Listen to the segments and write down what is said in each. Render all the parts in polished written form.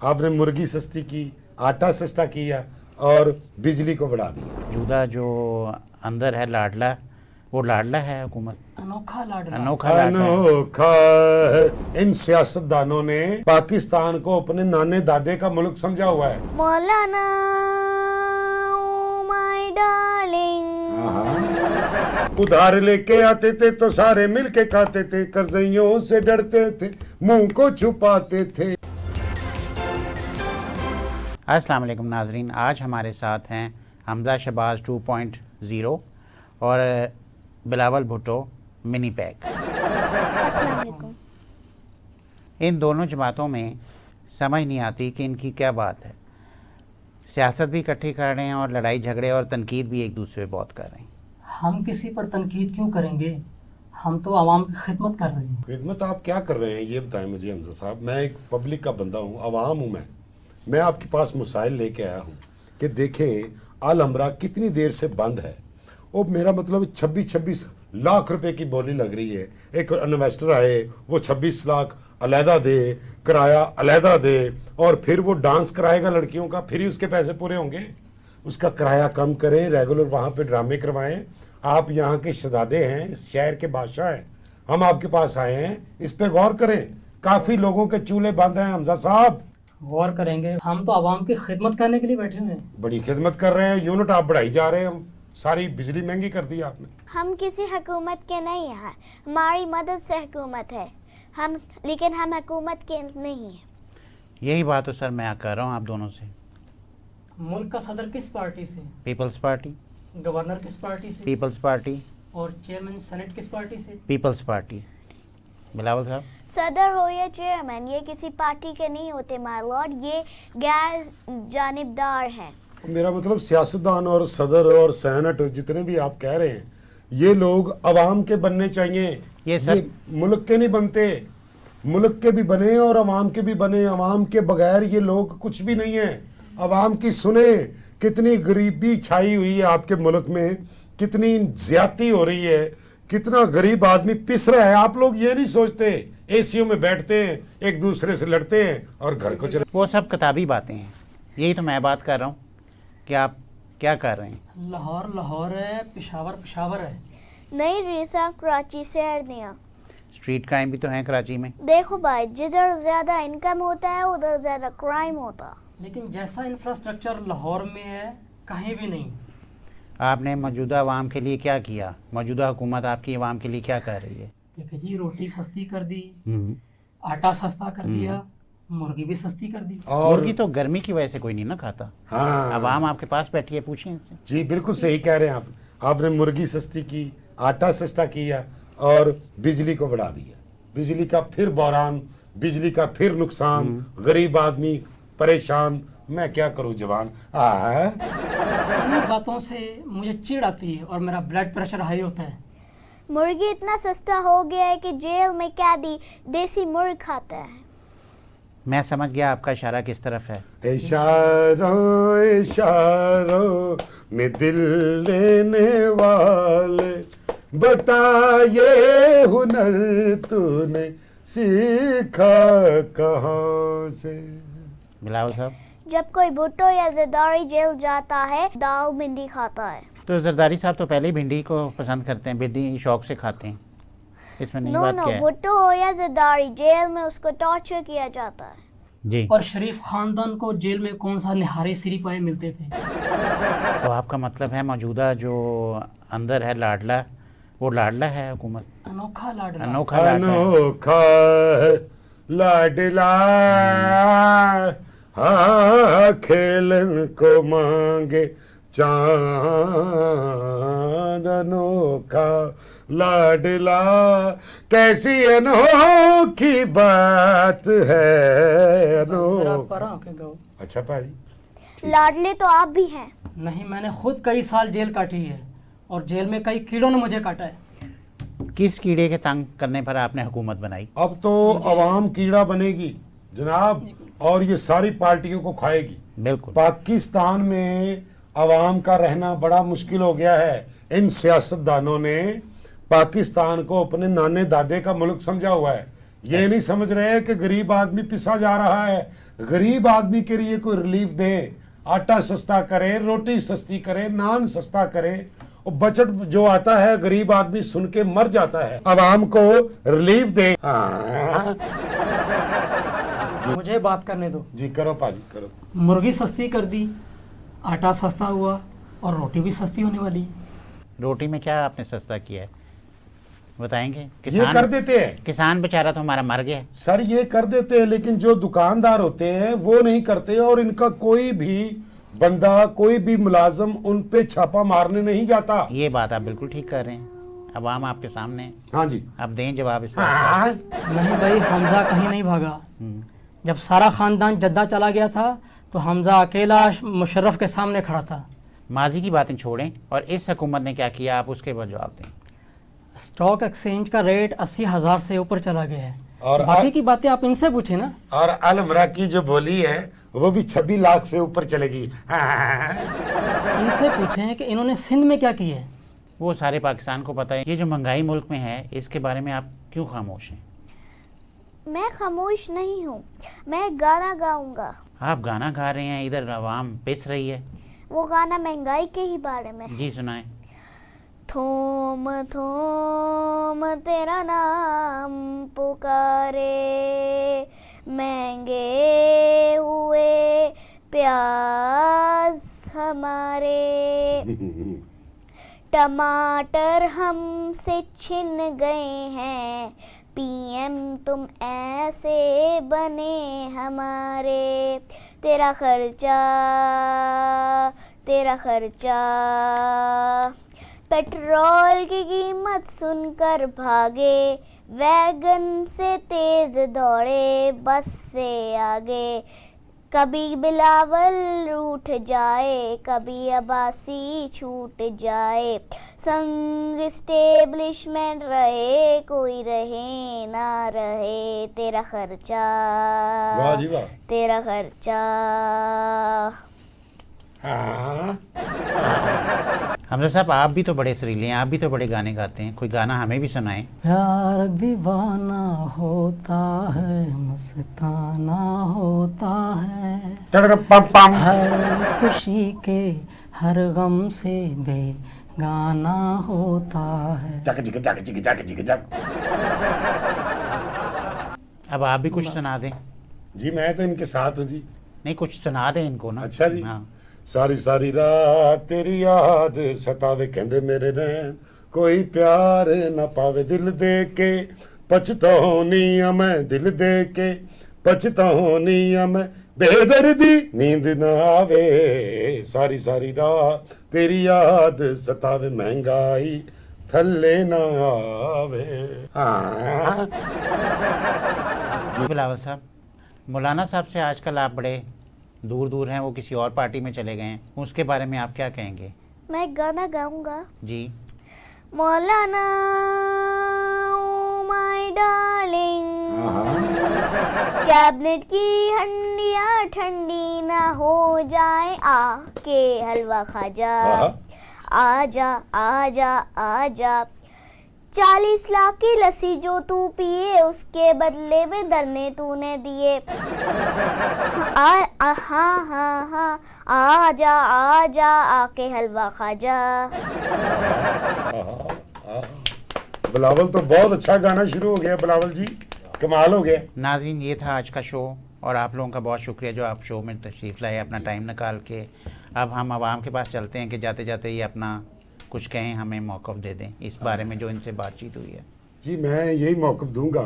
आपने मुर्गी सस्ती की, आटा सस्ता किया और बिजली को बढ़ा दिया। मौजूदा जो अंदर है लाडला, वो लाडला है हुकूमत, अनोखा लाडला। अनोखा लाडला है। अनोखा है। इन सियासतदानों ने पाकिस्तान को अपने नाने दादे का मुल्क समझा हुआ है। मौलाना माय डार्लिंग। उधार लेके आते थे तो सारे मिलके खाते थे, कर्जइयों से डरते थे, मुंह को छुपाते थे। अस्सलाम वालेकुम नाजरीन, आज हमारे साथ हैं हमजा शहबाज 2.0 और बिलावल भुट्टो मिनी पैक। अस्सलाम वालेकुम। इन दोनों जमातों में समझ नहीं आती कि इनकी क्या बात है। सियासत भी इकट्ठी कर रहे हैं और लड़ाई झगड़े और तनकीद भी एक दूसरे पे बहुत कर रहे हैं। हम किसी पर तनकीद क्यों करेंगे, हम तो आवाम की खिदमत कर रहे हैं। खिदमत आप क्या कर रहे हैं ये बताएं मुझे हमजा साहब। मैं एक पब्लिक का बंदा हूँ, आवाम हूँ। मैं आपके पास मसाइल लेके आया हूँ कि देखें अल अमरा कितनी देर से बंद है। वो मेरा मतलब 26 लाख रुपए की बोली लग रही है। एक इन्वेस्टर आए, वो 26 लाख अलहदा दे, किराया अलहदा दे, और फिर वो डांस कराएगा लड़कियों का, फिर ही उसके पैसे पूरे होंगे। उसका किराया कम करें, रेगुलर वहाँ पे ड्रामे करवाएं। आप यहाँ के शहजादे हैं, इस शहर के बादशाह हैं, हम आपके पास आए हैं, इस पे गौर करें। काफ़ी लोगों के चूल्हे बंद हैं हमजा साहब। गौर करेंगे, हम तो आवाम की खिदमत करने के लिए बैठे हुए हैं। बड़ी खिदमत कर रहे हैं, यूनिट आप बढ़ाई जा रहे हैं। हम सारी बिजली महंगी कर दी आपने। हम किसी हुकूमत के नहीं हैं, हमारी मदद से हुकूमत है हम, लेकिन हम हुकूमत के नहीं हैं। यही बात तो सर मैं कर रहा हूँ आप दोनों से। मुल्क का सदर किस पार्टी से, पीपल्स पार्टी, गवर्नर किस पार्टी से, पीपल्स पार्टी, और चेयरमैन सेनेट किस पार्टी से। People's party. बिलावल साहब, सदर हो या चेयरमैन, ये किसी पार्टी के नहीं होते माय लॉर्ड, ये गैर जानिबदार हैं। मेरा मतलब सियासतदान और सदर और सेनेट जितने भी आप कह रहे हैं, ये लोग अवाम के बनने चाहिए। ये मुल्क के नहीं बनते। मुल्क के भी बने और अवाम के भी बने। अवाम के बगैर ये लोग कुछ भी नहीं है। अवाम की सुने, कितनी गरीबी छाई हुई है आपके मुल्क में, कितनी ज्यादती हो रही है, कितना गरीब आदमी पिस रहा है। आप लोग ये नहीं सोचते, एसीओ में बैठते हैं, एक दूसरे से लड़ते हैं और घर को चले। वो सब किताबी बातें हैं। यही तो मैं बात कर रहा हूँ कि आप क्या कर रहे हैं। लाहौर लाहौर है, पेशावर पेशावर है। नहीं रीसा कराची शहर दिया। स्ट्रीट क्राइम भी तो है कराची में। देखो भाई, जिधर ज्यादा इनकम होता है उधर ज्यादा क्राइम होता है। लेकिन जैसा इंफ्रास्ट्रक्चर लाहौर में है कहीं भी नहीं। आपने मौजूदा अवाम के लिए क्या किया? मौजूदा हुकूमत आपकी अवाम के लिए क्या कर रही है? देखिए जी, रोटी सस्ती कर दी, आटा सस्ता कर दिया, मुर्गी भी सस्ती कर दी। और मुर्गी तो गर्मी की वजह से कोई नहीं ना खाता। हाँ, अवाम आपके पास बैठी है, पूछें इनसे। जी बिल्कुल सही कह रहे हैं आप। आपने मुर्गी सस्ती की, आटा सस्ता किया और बिजली को बढ़ा दिया। बिजली का फिर बहरान, बिजली का फिर नुकसान, गरीब आदमी परेशान। मैं क्या करूं जवान। इन बातों से मुझे चिढ़ आती है और मेरा ब्लड प्रेशर हाई होता है। मुर्गी इतना सस्ता हो गया है कि जेल में कैदी देसी मुर्ग खाता है। मैं समझ गया आपका इशारा किस तरफ है। इशारों इशारों में दिल लेने वाले, बताइए हुनर तूने सीखा कहाँ से। बिलावल साहब, जब कोई भुट्टो या जरदारी जेल जाता है, दाल भिंडी खाता है। तो जरदारी साहब तो पहले ही भिंडी को पसंद करते हैं, भिंडी शौक से खाते हैं। इसमें नई बात क्या है? भुट्टो हो या जरदारी, जेल में उसको टॉर्चर किया जाता है जी। और शरीफ खानदान को जेल में कौन सा निहारे सिरी पाए मिलते थे। तो आपका मतलब है मौजूदा जो अंदर है लाडला, वो लाडला है हुकूमत, अनोखा लाडला। अनोखा लाडला है। अनोखा है लाडला, हाँ खेलन को मांगे चांद। अनोखा लाडला, कैसी अनोखी बात है। जरा परा के गाओ। अच्छा भाई, लाडले तो आप भी हैं। नहीं, मैंने खुद कई साल जेल काटी है और जेल में कई कीड़ों ने मुझे काटा है। किस कीड़े के तंग करने पर आपने हुकूमत बनाई? अब तो अवाम कीड़ा बनेगी जनाब, और ये सारी पार्टियों को खाएगी। बिल्कुल। पाकिस्तान में अवाम का रहना बड़ा मुश्किल हो गया है। इन सियासतदानों ने पाकिस्तान को अपने नाने दादे का मुल्क समझा हुआ है। ये नहीं समझ रहे हैं कि गरीब आदमी पिसा जा रहा है। गरीब आदमी के लिए कोई रिलीफ दे, आटा सस्ता करे, रोटी सस्ती करे, नान सस्ता करे। और बजट जो आता है गरीब आदमी सुन के मर जाता है। आवाम को रिलीफ दे। हाँ। मुझे बात करने दो। जी करो पाजी करो। मुर्गी सस्ती कर दी, आटा सस्ता हुआ और रोटी भी सस्ती होने वाली है। रोटी में क्या आपने सस्ता किया है बताएंगे? ये कर देते हैं किसान बेचारा तो हमारा मर गया है। सर, ये कर देते हैं, लेकिन जो दुकानदार होते हैं वो नहीं करते। और इनका कोई भी बंदा, कोई भी मुलाजम उन पे छापा मारने नहीं जाता। ये बात आप बिल्कुल ठीक कर रहे हैं। अवाम आपके सामने है। हाँ जी। आप दें जवाब इस बात का। नहीं भाई, हमजा कहीं नहीं भागा। जब सारा खानदान जद्दा चला गया था तो हमजा अकेला मुशर्रफ के सामने खड़ा था। माजी की बातें छोड़ें और इस हुकूमत ने क्या किया आप उसके बाद जवाब दें। स्टॉक एक्सचेंज का रेट 80,000 से ऊपर चला गया है। और बाकी की बातें आप इनसे पूछे ना। और अल अमरा की जो बोली है वो भी 26 लाख से ऊपर चलेगी। इनसे पूछें कि इन्होंने सिंध में क्या किया है। वो सारे पाकिस्तान को पता है। ये जो महंगाई मुल्क में है इसके बारे में आप क्यों खामोश हैं? मैं खामोश नहीं हूँ, मैं गाना गाऊंगा। आप गाना गा रहे हैं, इधर आवाम पिस रही है। वो गाना महंगाई के ही बारे में। जी सुनाएं। थोम थोम तेरा नाम पुकारे, महंगे हुए प्याज हमारे, टमाटर हमसे छिन गए हैं, पीएम तुम ऐसे बने हमारे, तेरा खर्चा पेट्रोल की कीमत सुनकर भागे, वैगन से तेज दौड़े बस से आगे, कभी बिलावल रूठ जाए, कभी अब्बासी छूट जाए, संग स्टेब्लिशमेंट रहे कोई रहे ना रहे, तेरा खर्चा वाह जी वाह। तेरा खर्चा। हाँ। हमजा साहब आप भी तो बड़े सुरीले हैं, आप भी तो बड़े गाने गाते हैं, कोई गाना हमें भी सुनाएं। प्यार दीवाना होता है, मस्ताना होता है, टड़पम। हर खुशी के हर गम से बेगाना होता है। जग जग जग जग जग जग जग। अब आप भी कुछ सुना दें। जी मैं तो इनके साथ हूँ जी। नहीं कुछ सुना दें इनको ना। अच्छा जी। हाँ। सारी सारी रात तेरी याद सतावे कहंदे मेरे नैन, कोई प्यार न पावे दिल दे के, पछताऊनी मैं दिल दे के, पछताऊनी मैं बेदर्दी नींद न आवे, सारी सारी रात तेरी याद सतावे महंगाई थल्ले न आवे। हाँ। जी बिलावल साहब, मौलाना साहब से आजकल आप बड़े दूर दूर हैं, वो किसी और पार्टी में चले गए हैं, उसके बारे में आप क्या कहेंगे? मैं गाना गाऊंगा। जी। मौलाना माय डार्लिंग, कैबिनेट की हंडियाँ ठंडी ना हो जाए, आके हलवा खा जा, आजा आजा आजा, 40 लाख की लस्सी जो तू पिए उसके बदले में धरने तूने दिए, हाँ हाँ हाँ, आजा आजा आके हलवा खा जा। बिलावल तो बहुत अच्छा गाना शुरू हो गया। बिलावल जी कमाल हो गया। नाज़रीन ये था आज का शो और आप लोगों का बहुत शुक्रिया जो आप शो में तशरीफ़ लाए अपना टाइम निकाल के। अब हम आवाम के पास चलते हैं कि जाते जाते ये अपना कुछ कहें, हमें मौक़िफ़ दे दें इस बारे में जो इनसे बातचीत हुई है। जी मैं यही मौक़िफ़ दूंगा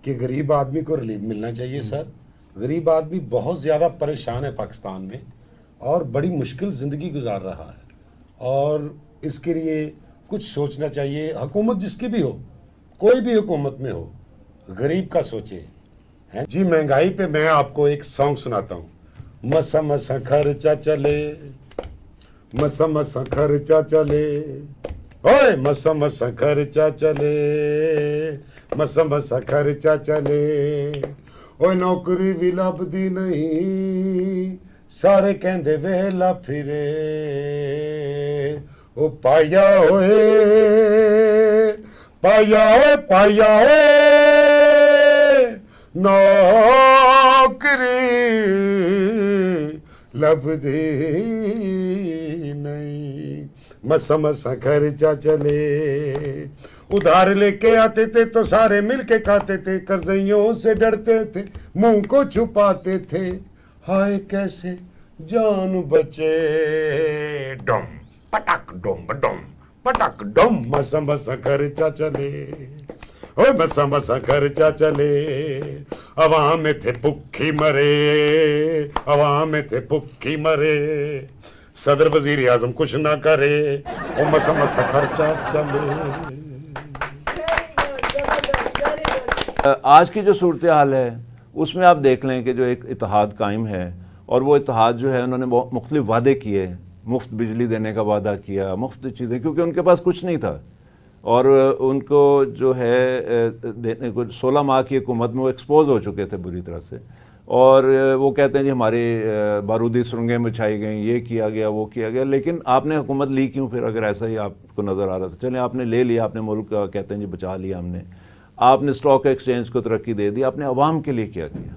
कि गरीब आदमी को रिलीफ मिलना चाहिए। सर गरीब आदमी बहुत ज़्यादा परेशान है पाकिस्तान में और बड़ी मुश्किल ज़िंदगी गुजार रहा है और इसके लिए कुछ सोचना चाहिए। हुकूमत जिसकी भी हो, कोई भी हुकूमत में हो, गरीब का सोचे हैं। जी महंगाई पे मैं आपको एक सॉन्ग सुनाता हूँ। मसा मसा खर्चा चले, मसा मसा खर्चा चले, ओए मसा मसा खर्चा चले, मसा मसा खर्चा चले, ओए नौकरी भी लभदी नहीं, सारे कहंदे वेला फिरे, ओ पाया ओए पाया ओए पाया ओए नौकरी लभदी नहीं, मसा मसा खर्चा चले। उधार लेके आते थे तो सारे मिलके खाते थे, कर्जइयों से डरते थे, मुंह को छुपाते थे। हाय कैसे जान बचे, डम पटक डम डम पटक डम, मसा मसा खर्चा चले, ओ मसा मसा खर्चा चले। अवाम में थे भुक्खी मरे, अवाम में थे भुक्खी मरे, सदर वजीर आजम कुछ ना करे, ओ मसा मसा खर्चा चले। आज की जो सूरत हाल है उसमें आप देख लें कि जो एक इत्तेहाद कायम है, और वो इत्तेहाद जो है उन्होंने मुख्तलिफ वादे किए, मुफ्त बिजली देने का वादा किया, मुफ्त चीज़ें, क्योंकि उनके पास कुछ नहीं था। और उनको जो है देने को 16 माह की हुकूमत में वो एक्सपोज हो चुके थे बुरी तरह से। और वो कहते हैं जी हमारी बारूदी सुरंगें बिछाई गई, ये किया गया, वो किया गया। लेकिन आपने हुकूमत ली क्यों फिर, अगर ऐसा ही आपको नज़र आ रहा था? चलें आपने ले लिया, आपने मुल्क का कहते हैं जी बचा लिया हमने, आपने स्टॉक एक्सचेंज को तरक्की दे दी, आपने अवाम के लिए क्या किया?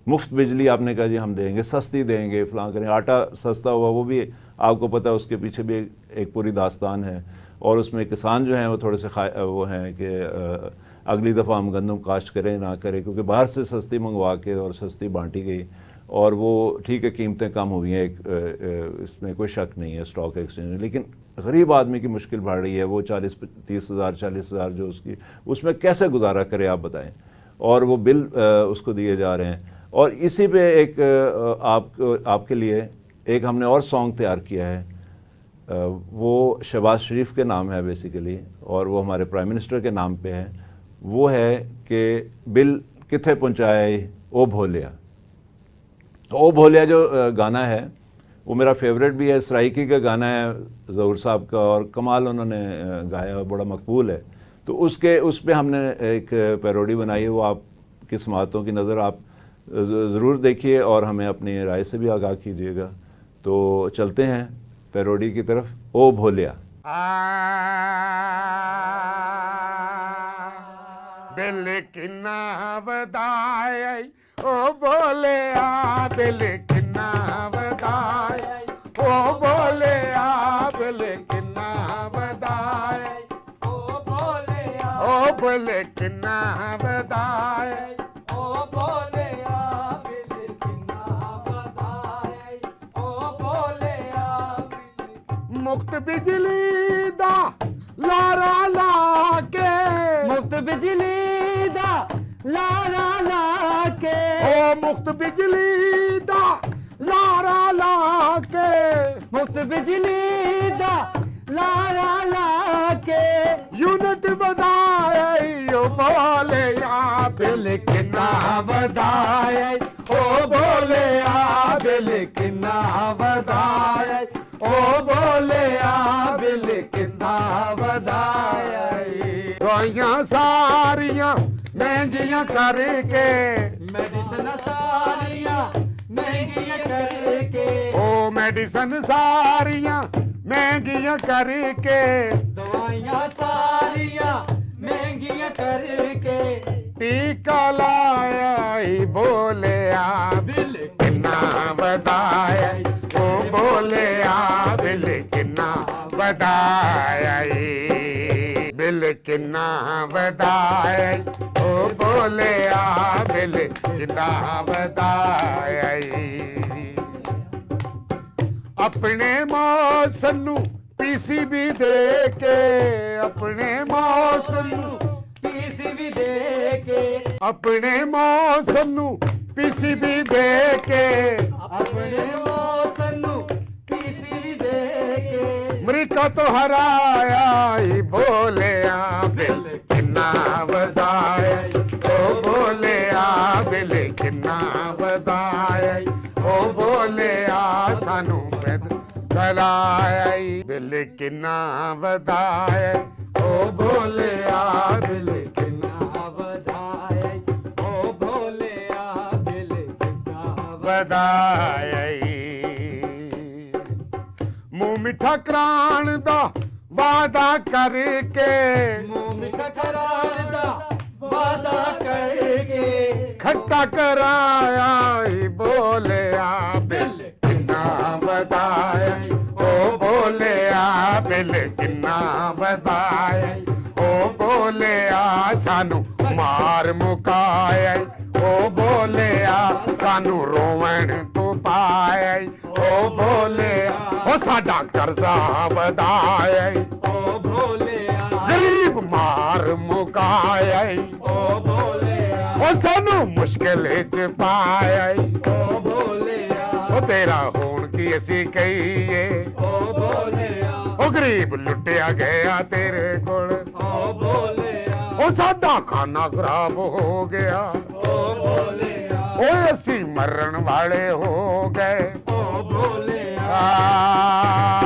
मुफ्त बिजली आपने कहा जी हम देंगे, सस्ती देंगे, फलां करें। आटा सस्ता हुआ, वो भी आपको पता है, उसके पीछे भी एक पूरी दास्तान है। और उसमें किसान जो हैं वो थोड़े से वो हैं कि अगली दफ़ा हम गंदम काश्त करें ना करें, क्योंकि बाहर से सस्ती मंगवा के और सस्ती बांटी गई, और वो ठीक है कीमतें कम हुई हैं, इसमें कोई शक नहीं है स्टॉक एक्सचेंज में। लेकिन गरीब आदमी की मुश्किल बढ़ रही है, वो 30 हज़ार 40 हज़ार जो उसकी, उसमें कैसे गुजारा करे आप बताएं? और वो बिल उसको दिए जा रहे हैं। और इसी पे एक आपके लिए एक हमने और सॉन्ग तैयार किया है, वो शहबाज शरीफ के नाम है बेसिकली, और वो हमारे प्राइम मिनिस्टर के नाम पे है। वो है कि बिल किथे पहुँचाए ओ भोलिया। तो ओ भोलिया जो गाना है वो मेरा फेवरेट भी है, सराइकी का गाना है ज़हूर साहब का, और कमाल उन्होंने गाया, बड़ा मकबूल है। तो उस पर हमने एक पैरोडी बनाई है, वो आपकी समातों की नज़र आप ज़रूर देखिए और हमें अपनी राय से भी आगाह कीजिएगा। तो चलते हैं पैरोडी की तरफ। ओ भोलिया। बिल किन्ना वधाए ओ भोलिया, बिल किन्ना वधाए ओ भोलिया, बिल किन्ना वधाए ओ भोलिया, ओ बिल किन्ना वधाए ओ भोलिया, बिल किन्ना वधाए ओ भोलिया। मुफ्त बिजली दा लारा ला के, मुफ्त बिजली दा लारा ला के, ओ मुफ्त बिजली दा लारा ला के, मुफ्त बिजली दा लारा ला के, यूनिट वधाए ओ भोलिया, बिल किन्ना वधाए ओ भोलिया, बिल किन्ना वधाए ओ भोलिया, बिल किन्ना वधाए। दवाइयां सारियां महंगियां करके, मेडिसिन सारियां महंगियां करके, ओ मेडिसिन सारियां महंगियां करके, दवाइयां सारियां महंगियां करके, टीका लाया ही भोलिया, बिल किन्ना वधाए ओ भोलिया, बिल किन्ना वधाए, बिल किन्ना वधाए ओ भोलिया, बिल किन्ना वधाए। अपने मौसम नू पीसीबी दे के, अपने मौसम नू पीसीबी दे के, अपने मौसम नू पीसीबी दे के, अपने मौसम नू पीसीबी दे के, अमरीका तो हराया ही भोलिया, बिल किन्ना वधाए ओ भोलिया, बिल किन्ना वधाए ओ भोलिया, सानू कलाए, बिल किन्ना वधाए ओ भोलिया, बिल किन्ना वधाए ओ भोलिया, बिल किन्ना वधाए। मुंह मिठा कराण दा वादा करके, मुंह मिठा करार दा वादा करके खट्टा कराया ही बोलिया बिल किन्ना बताया ओ बोलिया बिल किन्ना बताया ओ बोलिया सानू मार मुकाया ओ बोलिया सानू रोवण तू पाया ओ बोलिया ओ साडा कर्जा वधाया ओ भोलिया गरीब मार मुकाया ओ भोलिया ओ सानू मुश्किल च पाया ओ भोलिया ओ तेरा होण की असी कहीए ओ भोलिया ओ गरीब लुटिया गया तेरे कोल ओ भोलिया ओ साडा खाना खराब हो गया ओ भोलिया ओ असी मरण वाले हो गए ओ भोलिया आ